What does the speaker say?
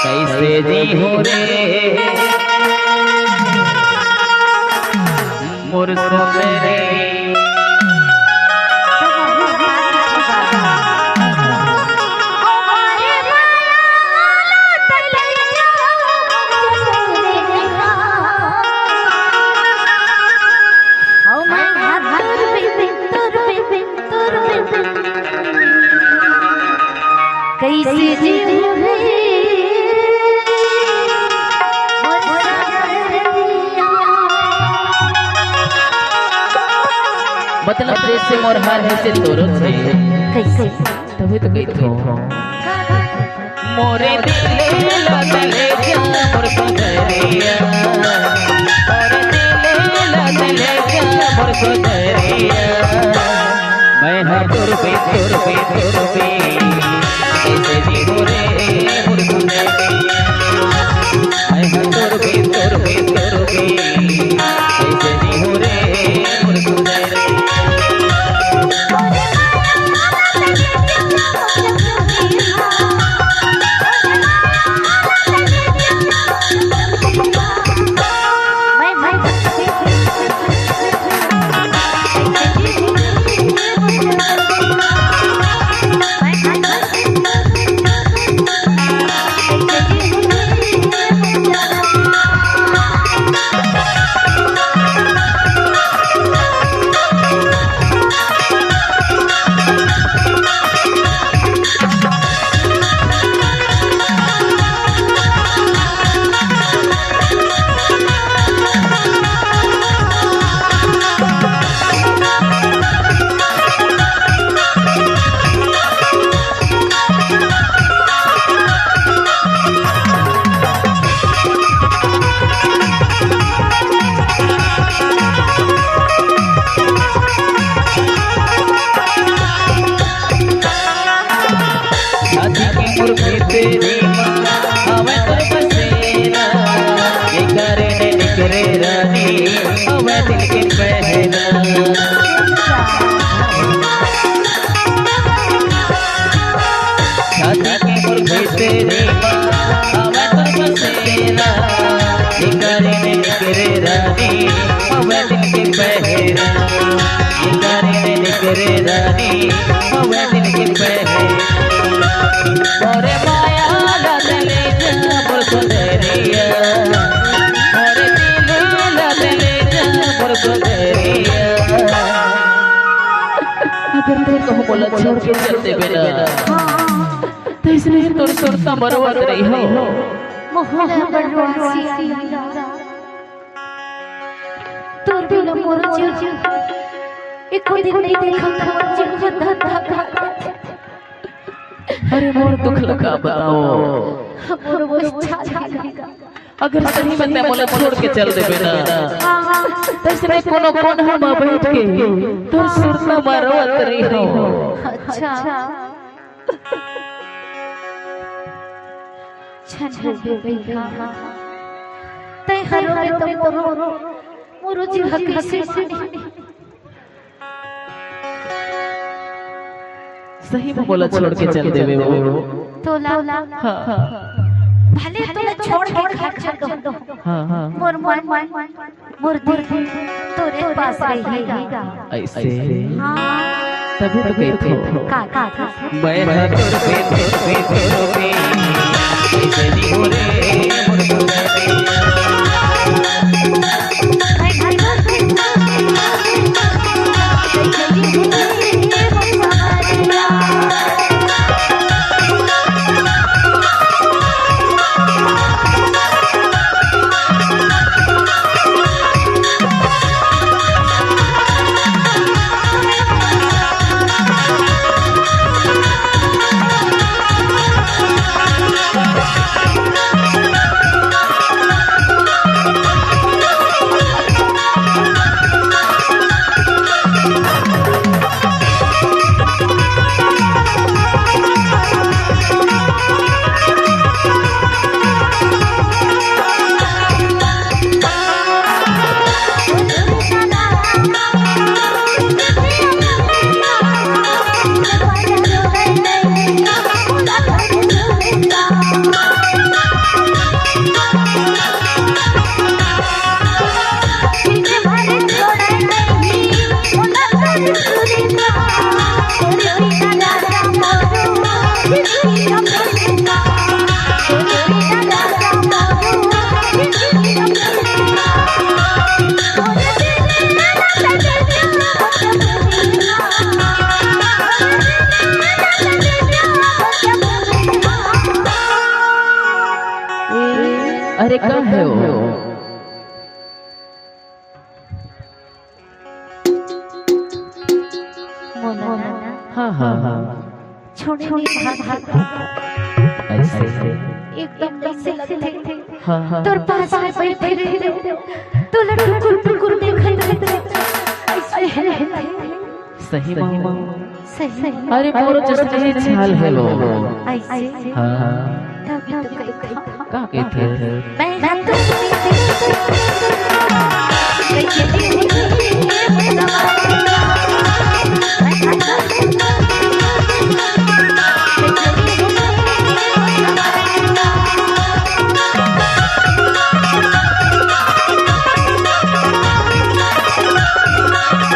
कैसे जी हो रे मुर्सो मेरे कैसे जी मतलब जैसे मोर हार है से तोरो से कैसे तभी तो गई थो मोरे दिल लगले क्या मोर सुंदरिया मोरे दिल लगले क्या मोर सुंदरिया मैं हाँ तोर पे कैसे जी हो रे मोर सुंदरिया मैं हाँ तोर पे कैसे जी हो रे मोर सुंदरिया बोला छोड़ के चलते बेटा तो इसलिए तोर सुरता बरवत रही हो मोहला बनवासी तोर बिना मोर जीव एको दिन नहीं देखा था जीव धधा अरे मोर दुख लगा बताओ मोर वो इच्छा लगेगा अगर सही में मैं बोला छोड़ के चल दे बेटा तो इसलिए कोनो कोन हम बैठ के तोर सुरता बरवत रही हो अच्छा छन बेबी तै हरो में तो मोर जीव कैसे सही में बोला छोड़ के चल देवे वो तो ला हां भले तो छोड़ के खट दो हां मोर मन मोर दिल तोरे पास रहेगा ऐसे हां तभी तो कहते का मैं हर तोर पे कैसे जी हो रे मोर सुंदरिया मैं घर पे कैसे जी हो रे मोर सुंदरिया मोना हाँ हाँ हाँ छोड़े हाथ ऐसे एकदम ऐसे लगते थे हाँ हाँ तोर पास में बैठे रहे तो लड़कुर कुकुर देखत रहे ऐसे सही मामा सही अरे मोर जैसे ही चाल है वो ऐसे हाँ हाँ तभी तो कही का कहते थे मैं तो कैसे